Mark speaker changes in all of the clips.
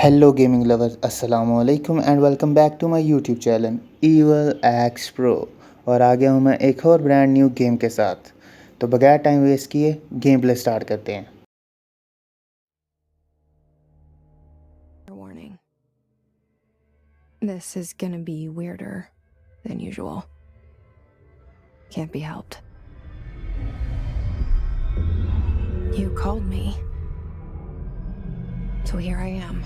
Speaker 1: Hello gaming lovers, assalamu alaikum and welcome back to my YouTube channel Evil X Pro। और आ गया हूँ मैं एक और ब्रांड न्यू गेम के साथ। तो बगैर टाइम वेस्ट किए गेम प्ले स्टार्ट करते हैं।
Speaker 2: Warning. This is gonna be weirder than usual. Can't be helped. You called me. So here I am.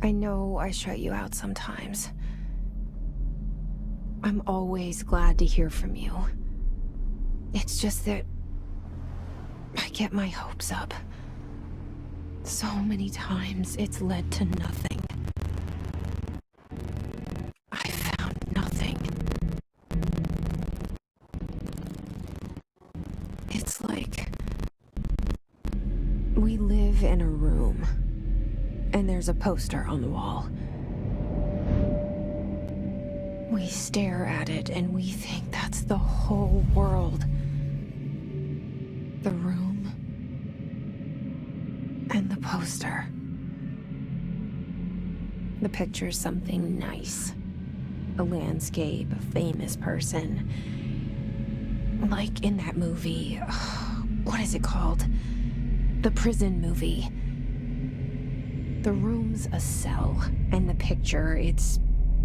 Speaker 2: I know I shut you out sometimes. I'm always glad to hear from you. It's just that I get my hopes up. So many times it's led to nothing. I found nothing. It's like we live in a room, and there's a poster on the wall. We stare at it and we think that's the whole world. The room and the poster. The picture's something nice. A landscape, a famous person. Like in that movie, what is it called? The prison movie. The room's a cell, and the picture, it's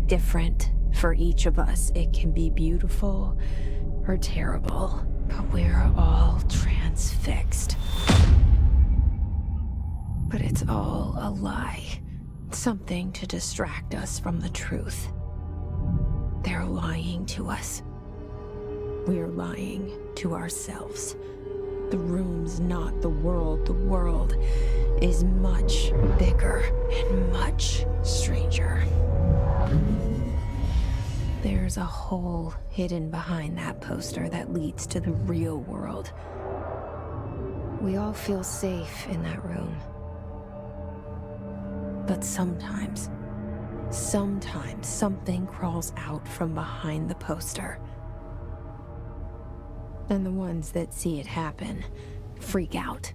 Speaker 2: different for each of us. It can be beautiful or terrible, but we're all transfixed. But it's all a lie. Something to distract us from the truth. They're lying to us. We're lying to ourselves. The room's not the world. The world is much bigger and much stranger. There's a hole hidden behind that poster that leads to the real world. We all feel safe in that room. But sometimes something crawls out from behind the poster. And the ones that see it happen freak out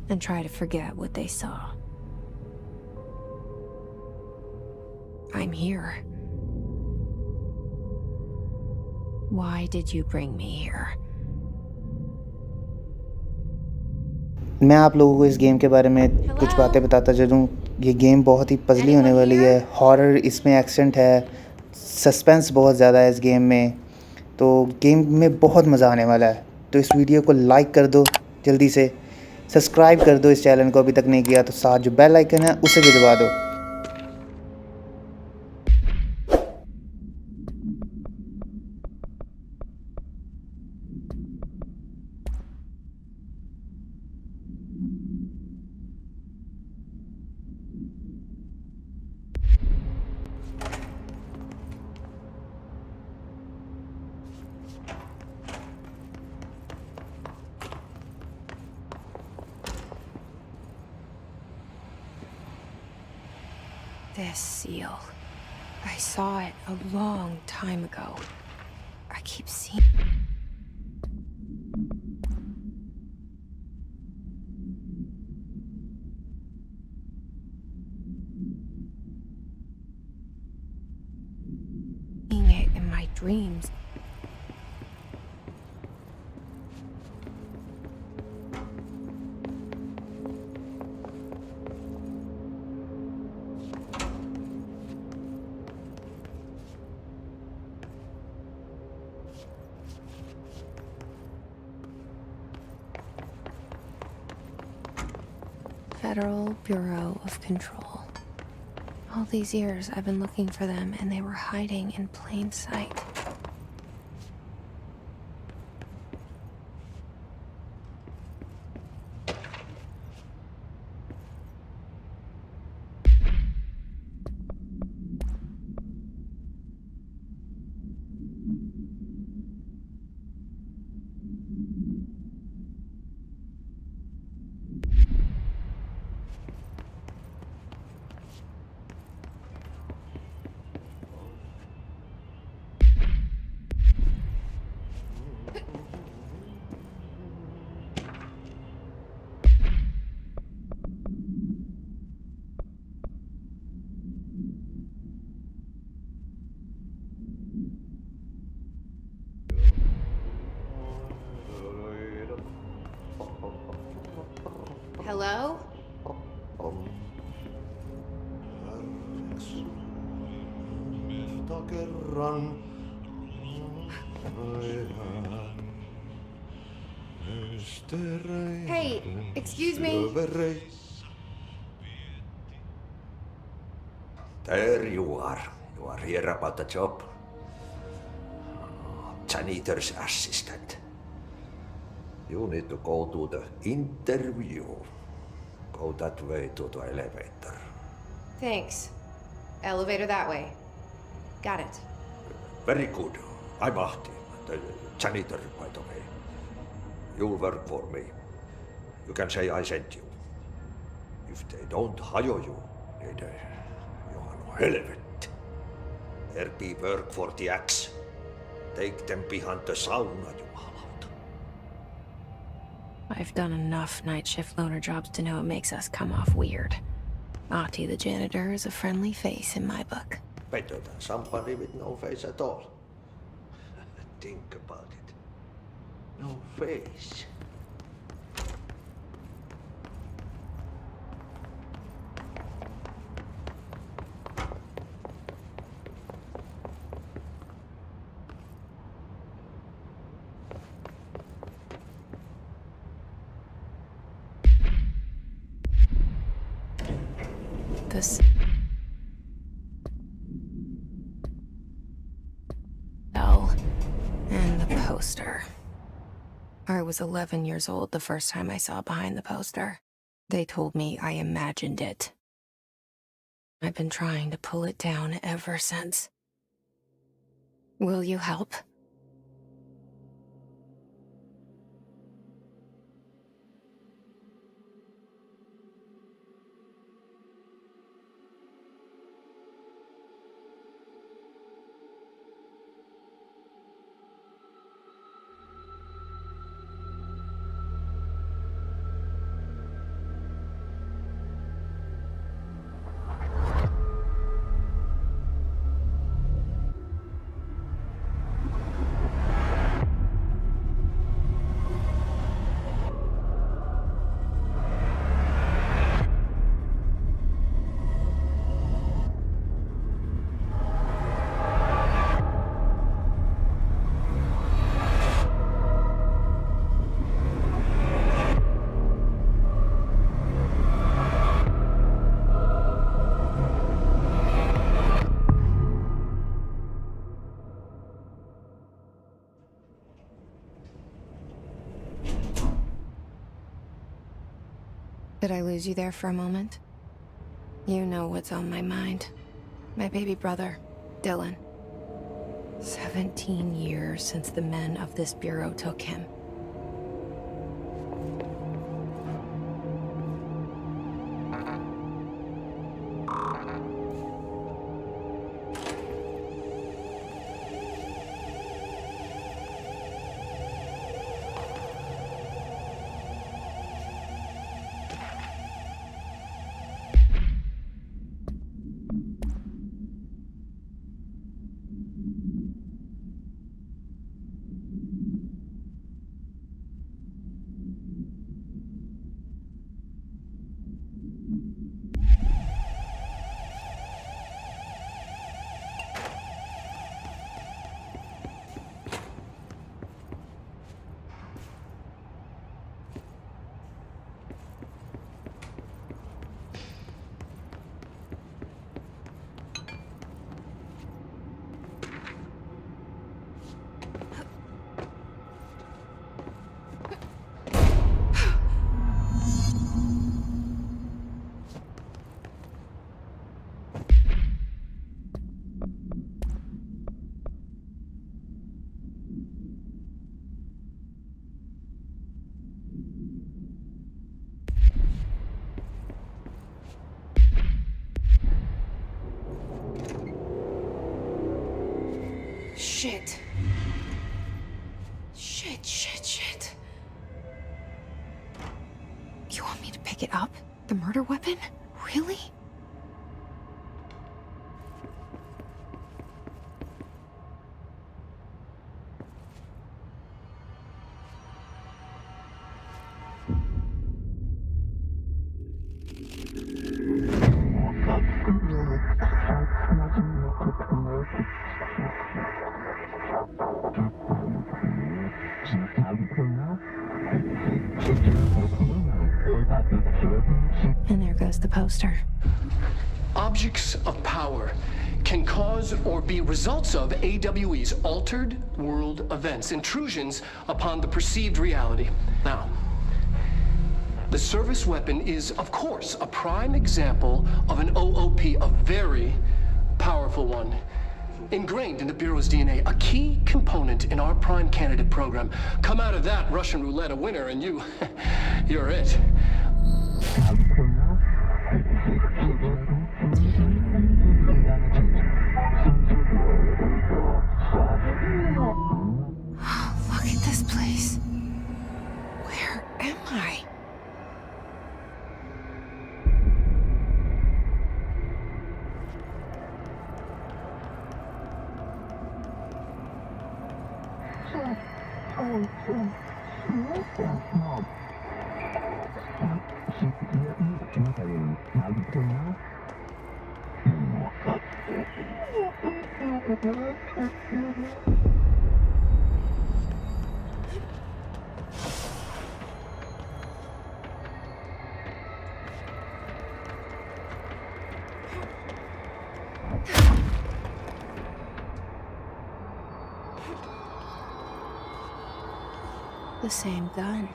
Speaker 2: and try to forget what they saw. I'm here. Why did you bring me here?
Speaker 1: मैं आप लोगों को इस game के बारे में कुछ बातें बताता चलूँ। ये गेम बहुत ही पजली होने वाली है। हॉरर इसमें एक्सेंट है, सस्पेंस बहुत ज़्यादा है इस गेम में। तो गेम में बहुत मज़ा आने वाला है। तो इस वीडियो को लाइक कर दो, जल्दी से सब्सक्राइब कर दो इस चैनल को अभी तक नहीं किया तो साथ जो बेल आइकन है उसे भी दबा दो।
Speaker 2: This seal. I saw it a long time ago. I keep seeing it in my dreams. Federal Bureau of Control. All these years I've been looking for them, and they were hiding in plain sight. Hello? Hey, excuse me?
Speaker 3: There you are. You are here about the job. Janitor's assistant. You need to go to the interview. Go that way to the elevator.
Speaker 2: Thanks. Elevator that way. Got it.
Speaker 3: Very good. I'm Ahti, the janitor, by the way. You'll work for me. You can say I sent you. If they don't hire you, niin Johan helvet. There be work for the axe. Take them behind the sauna, jumalauta.
Speaker 2: I've done enough night shift loner jobs to know it makes us come off weird. Ahti the janitor is a friendly face in my book.
Speaker 3: Better than somebody with no face at all. Think about it. No face.
Speaker 2: This cell and the poster. I was 11 years old the first time I saw behind the poster. They told me I imagined it. I've been trying to pull it down ever since. Will you help? Did I lose you there for a moment? You know what's on my mind. My baby brother, Dylan. 17 years since the men of this bureau took him. Shit. Shit. You want me to pick it up? The murder weapon? Really? poster.
Speaker 4: Objects of power can cause or be results of AWE's altered world events, intrusions upon the perceived reality. Now, the service weapon is, of course, a prime example of an OOP, a very powerful one. Ingrained in the Bureau's DNA, a key component in our prime candidate program. Come out of that Russian roulette a winner and you're it.
Speaker 2: Look at this place. Where am I? The same gun.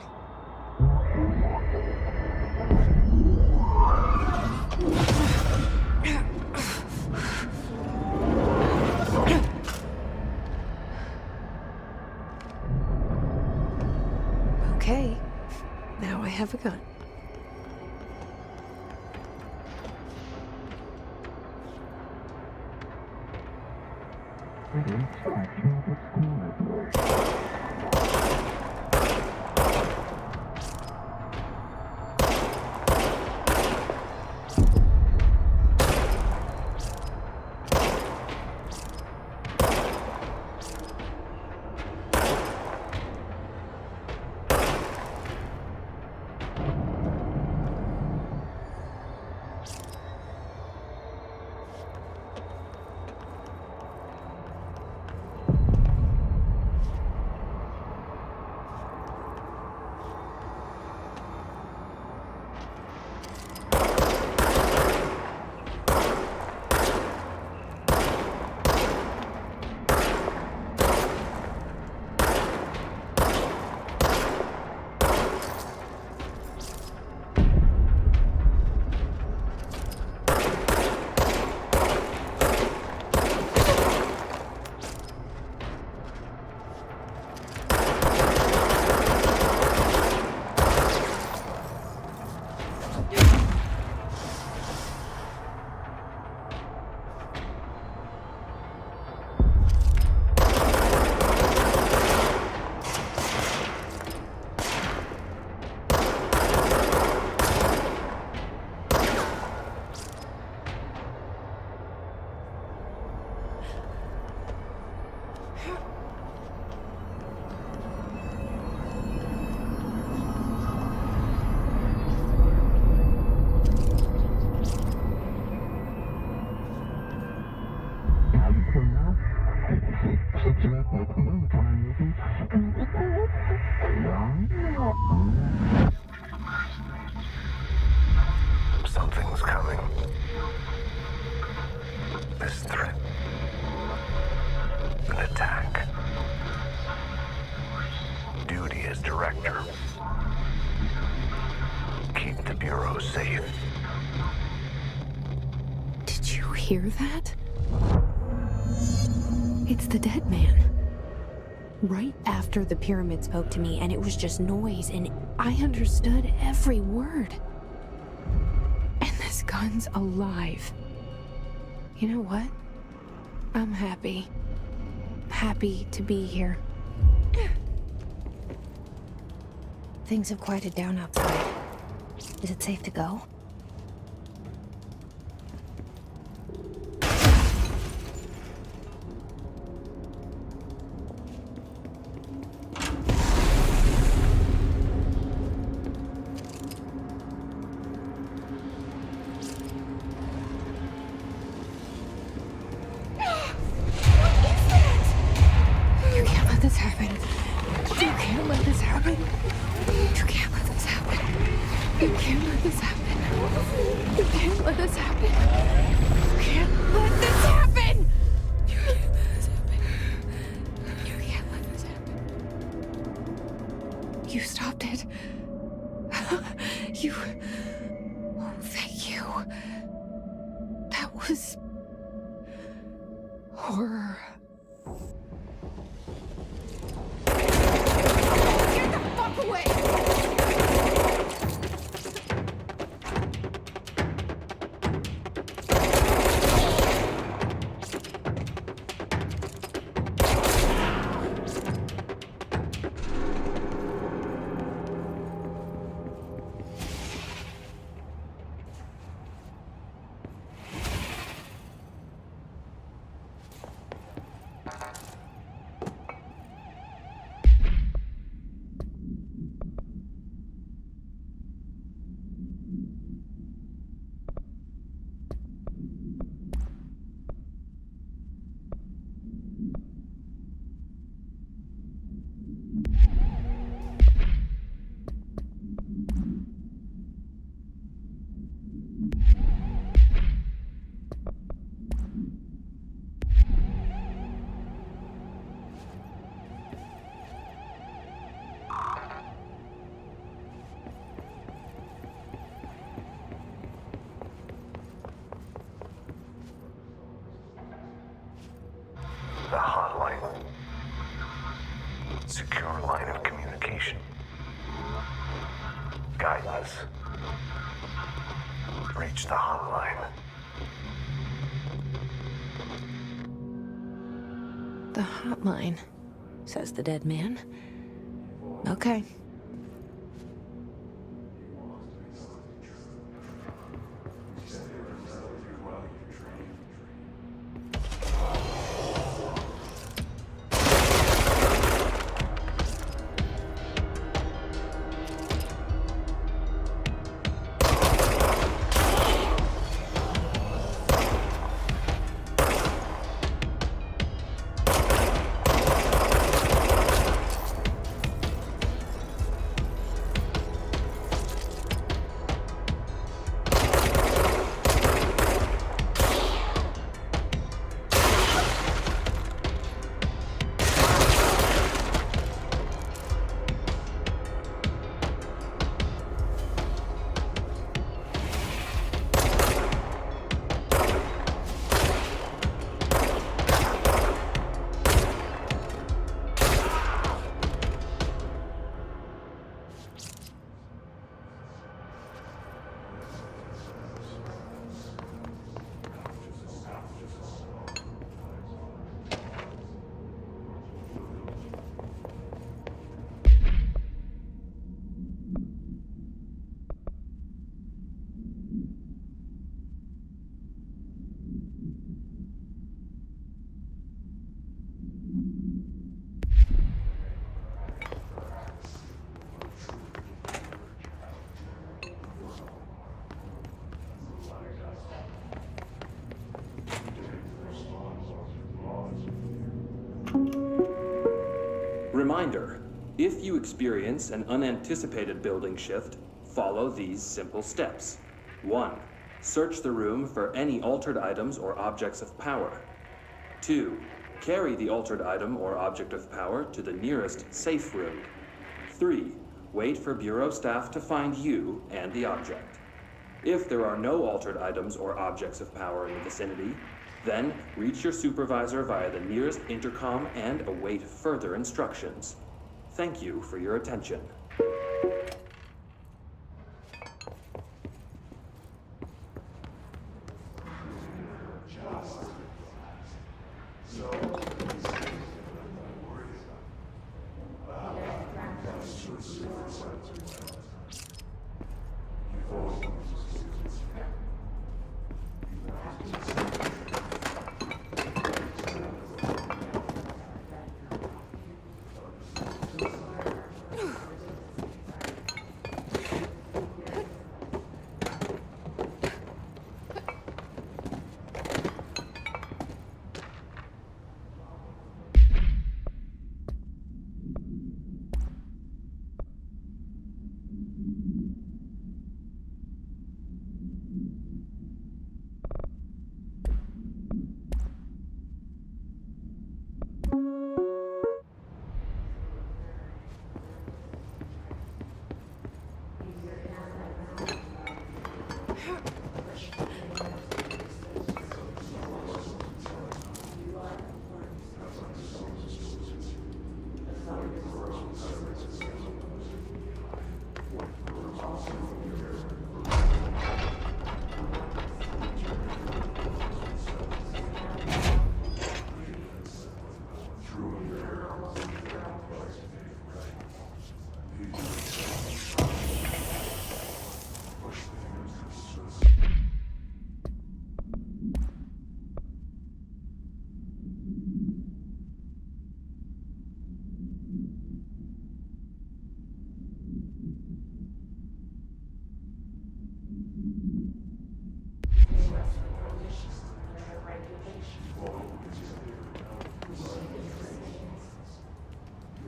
Speaker 2: Okay, now I have a gun.
Speaker 5: Something's coming. This threat. An attack. Duty as director. Keep the Bureau safe.
Speaker 2: Did you hear that? It's the dead man. Right after the pyramid spoke to me, and it was just noise, and I understood every word. And this gun's alive. You know what? I'm happy. Happy to be here. Things have quieted down outside. Is it safe to go? You can't let this happen. You can't let this happen. this happen. You can't let this happen. You can't let this happen. You can't let this happen. You stopped it. You... Oh, thank you. That was... horror. Get the fuck away!
Speaker 5: The hotline. Secure line of communication. Guidance. Reach the hotline.
Speaker 2: The hotline, says the dead man. Okay.
Speaker 6: Reminder, if you experience an unanticipated building shift, follow these simple steps. 1. Search the room for any altered items or objects of power. 2. Carry the altered item or object of power to the nearest safe room. 3. Wait for Bureau staff to find you and the object. If there are no altered items or objects of power in the vicinity, then reach your supervisor via the nearest intercom and await further instructions. Thank you for your attention.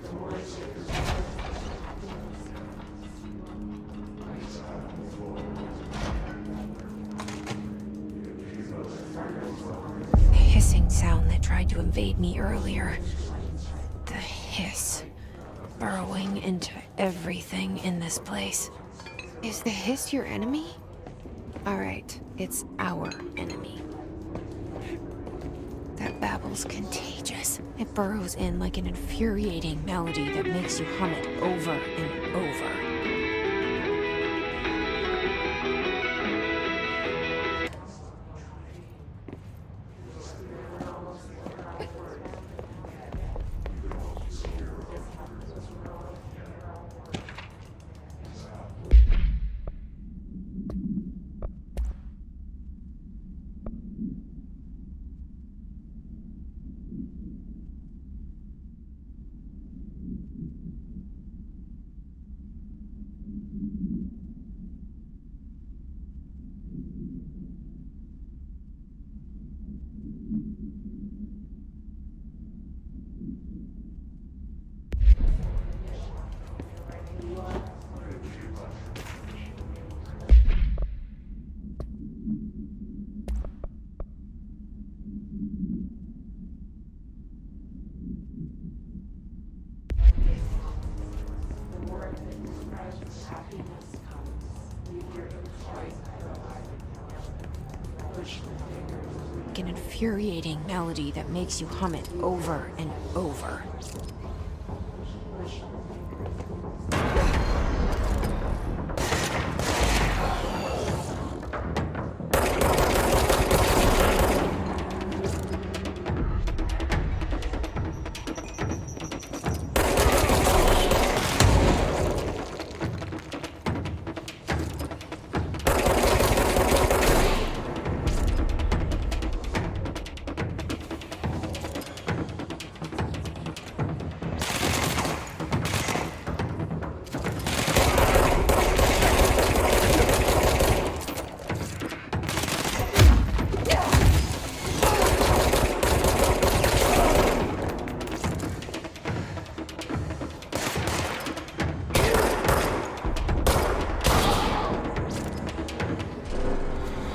Speaker 2: The hissing sound that tried to invade me earlier. The hiss. Burrowing into everything in this place. Is the hiss your enemy? Alright, it's our enemy. That babble's contagious. It burrows in like an infuriating melody that makes you hum it over and over. An infuriating melody that makes you hum it over and over.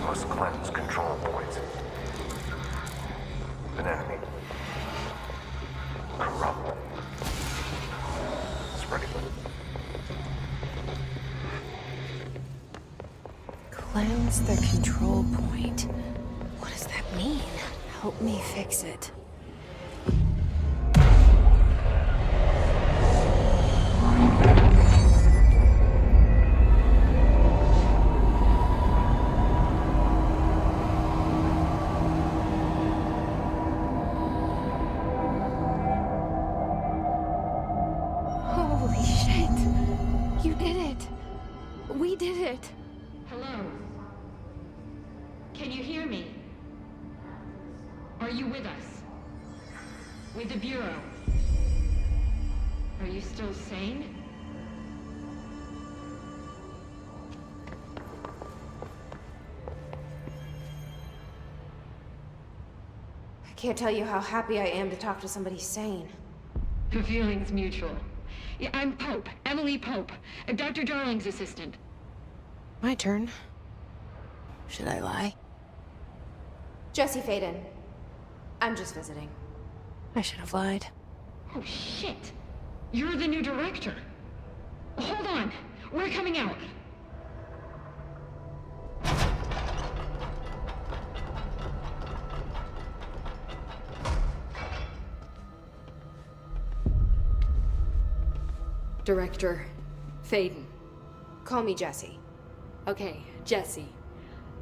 Speaker 5: Must cleanse control points. An enemy. Corrupt. Spreading.
Speaker 2: Cleanse the control point. What does that mean? Help me fix it. Holy shit! You did it! We did it!
Speaker 7: Hello? Can you hear me? Are you with us? With the Bureau? Are you still sane?
Speaker 2: I can't tell you how happy I am to talk to somebody sane.
Speaker 7: The feeling's mutual. Yeah, I'm Pope, Emily Pope, Dr. Darling's assistant.
Speaker 2: My turn. Should I lie? Jesse Faden. I'm just visiting. I should have lied.
Speaker 7: Oh, shit. You're the new director. Hold on. We're coming out.
Speaker 8: Director Faden.
Speaker 2: Call me Jesse.
Speaker 8: Okay, Jesse.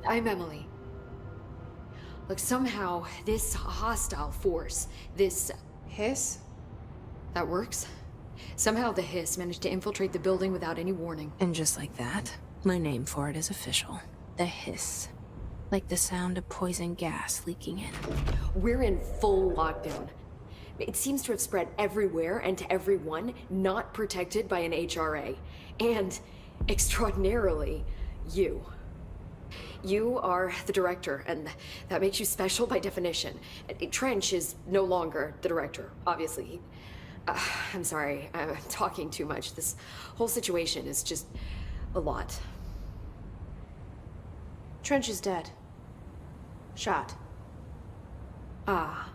Speaker 8: I'm Emily. Look, somehow this hostile force, this...
Speaker 2: Hiss?
Speaker 8: that works? Somehow the hiss managed to infiltrate the building without any warning.
Speaker 2: And just like that, my name for it is official. The hiss. Like the sound of poison gas leaking in.
Speaker 8: We're in full lockdown. It seems to have spread everywhere and to everyone not protected by an HRA. And, extraordinarily, you. You are the director, and that makes you special by definition. Trench is no longer the director, obviously. I'm sorry, I'm talking too much. This whole situation is just a lot.
Speaker 2: Trench is dead. Shot.
Speaker 8: Ah,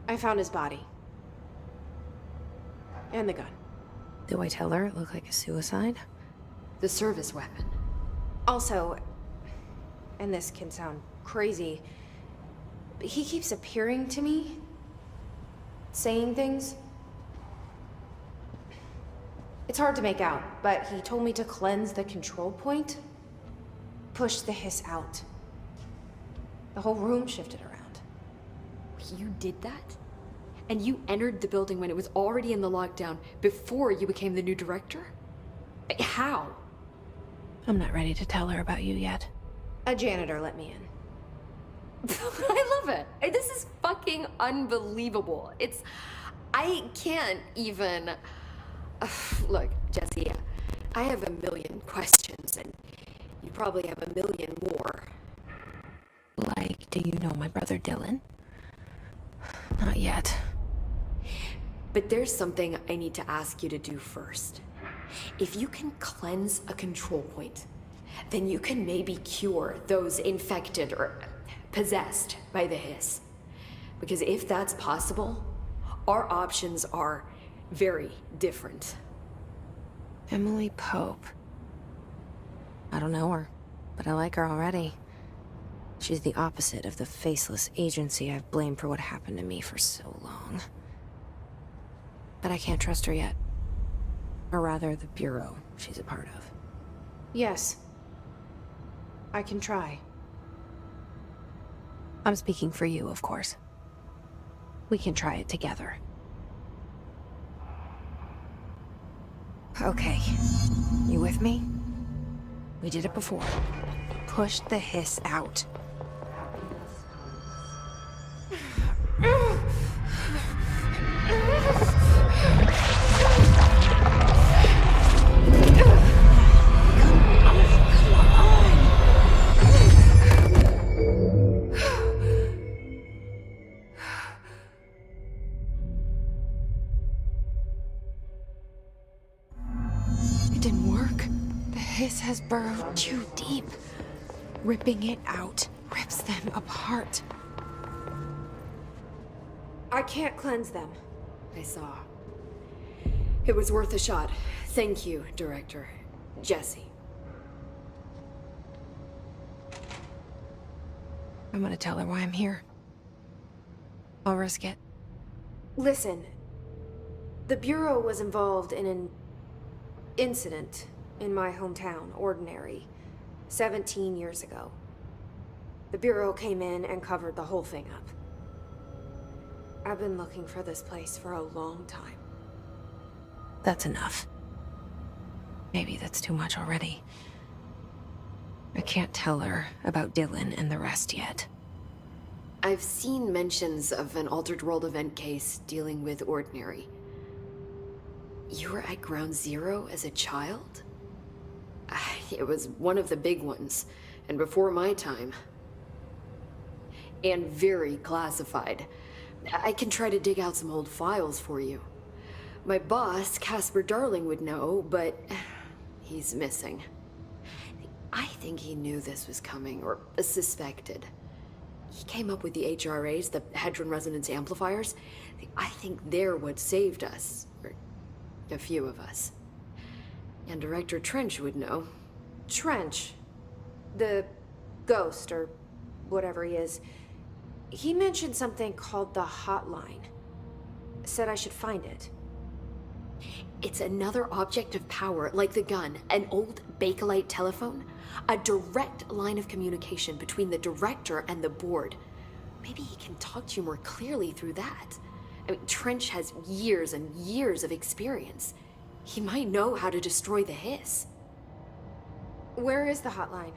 Speaker 2: I found his body. And the gun.
Speaker 9: Do I tell her it looked like a suicide?
Speaker 8: the service weapon.
Speaker 2: Also, and this can sound crazy, but he keeps appearing to me, saying things. It's hard to make out, but he told me to cleanse the control point, push the hiss out. The whole room shifted around.
Speaker 8: You did that? And you entered the building when it was already in the lockdown before you became the new director? How?
Speaker 9: I'm not ready to tell her about you yet.
Speaker 2: A janitor let me in.
Speaker 8: I love it. This is fucking unbelievable. I can't even... Look, Jesse, I have a million questions, and you probably have a million more.
Speaker 9: Like, do you know my brother Dylan? Not yet.
Speaker 8: But there's something I need to ask you to do first. If you can cleanse a control point, then you can maybe cure those infected or possessed by the hiss. Because if that's possible, our options are very different.
Speaker 9: Emily Pope. I don't know her, but I like her already. She's the opposite of the faceless agency I've blamed for what happened to me for so long. But I can't trust her yet. Or rather, the Bureau she's a part of.
Speaker 2: Yes. I can try.
Speaker 9: I'm speaking for you, of course. We can try it together. Okay. You with me? We did it before. Push the hiss out.
Speaker 2: It didn't work. The hiss has burrowed too deep. Ripping it out rips them apart. I can't cleanse them.
Speaker 8: I saw. It was worth a shot. Thank you, Director. Jesse.
Speaker 9: I'm gonna tell her why I'm here. I'll risk it.
Speaker 2: Listen, the Bureau was involved in an incident in my hometown, Ordinary, 17 years ago. The Bureau came in and covered the whole thing up. I've been looking for this place for a long time.
Speaker 9: That's enough. Maybe that's too much already. I can't tell her about Dylan and the rest yet.
Speaker 8: I've seen mentions of an Altered World event case dealing with Ordinary. You were at Ground Zero as a child? It was one of the big ones, and before my time. And very classified. I can try to dig out some old files for you. My boss, Casper Darling, would know, but he's missing. I think he knew this was coming, or suspected. He came up with the HRAs, the Hadron Resonance Amplifiers. I think they're what saved us, or a few of us. And Director Trench would know.
Speaker 2: Trench, the ghost, or whatever he is, he mentioned something called the hotline. Said I should find it.
Speaker 8: It's another object of power, like the gun, an old Bakelite telephone, a direct line of communication between the director and the board. Maybe he can talk to you more clearly through that. I mean, Trench has years and years of experience. He might know how to destroy the hiss.
Speaker 2: Where is the hotline?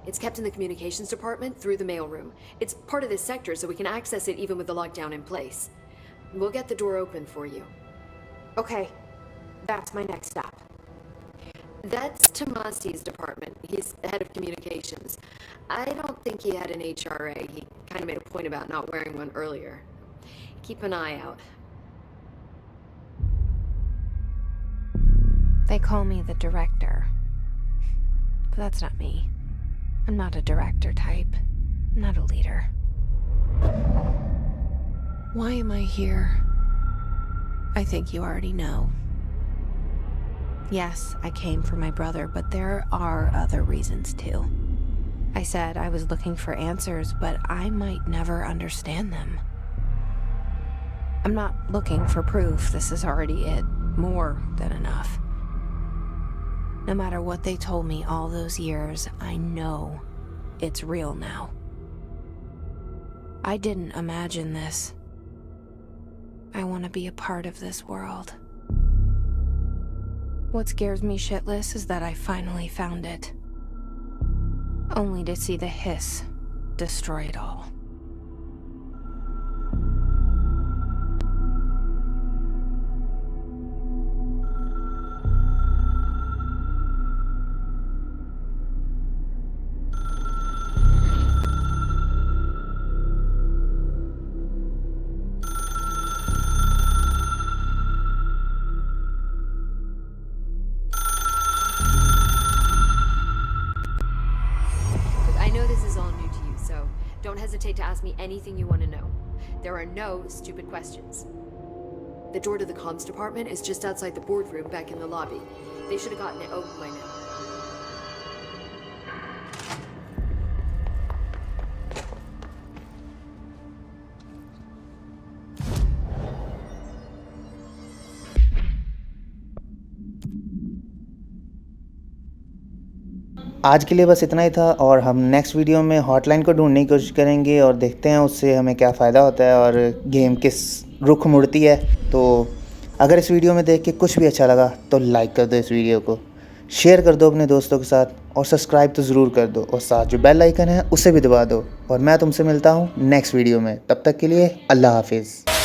Speaker 8: It's kept in the communications department through the mailroom. It's part of this sector, so we can access it even with the lockdown in place. We'll get the door open for you.
Speaker 2: Okay, that's my next stop.
Speaker 8: That's Tomasi's department. He's the head of communications. I don't think he had an HRA. He kind of made a point about not wearing one earlier. Keep an eye out.
Speaker 9: They call me the director. But that's not me. I'm not a director type. I'm not a leader. Why am I here? I think you already know. Yes, I came for my brother, but there are other reasons too. I said I was looking for answers, but I might never understand them. I'm not looking for proof. This is already it. More than enough. No matter what they told me all those years, I know it's real now. I didn't imagine this. I want to be a part of this world. What scares me shitless is that I finally found it. Only to see the hiss destroy it all.
Speaker 8: I know this is all new to you, so don't hesitate to ask me anything you want to know. There are no stupid questions. The door to the comms department is just outside the boardroom back in the lobby. They should have gotten it open by now.
Speaker 1: आज के लिए बस इतना ही था और हम next video में hotline को ढूंढने की कोशिश करेंगे और देखते हैं उससे हमें क्या फ़ायदा होता है और गेम किस रुख मुड़ती है। तो अगर इस वीडियो में देख के कुछ भी अच्छा लगा तो लाइक कर दो इस वीडियो को, शेयर कर दो अपने दोस्तों के साथ और सब्सक्राइब तो ज़रूर कर दो और साथ जो बेल आइकन है उसे भी दबा दो। और मैं तुमसे मिलता हूँ नेक्स्ट वीडियो में, तब तक के लिए अल्लाह हाफिज़।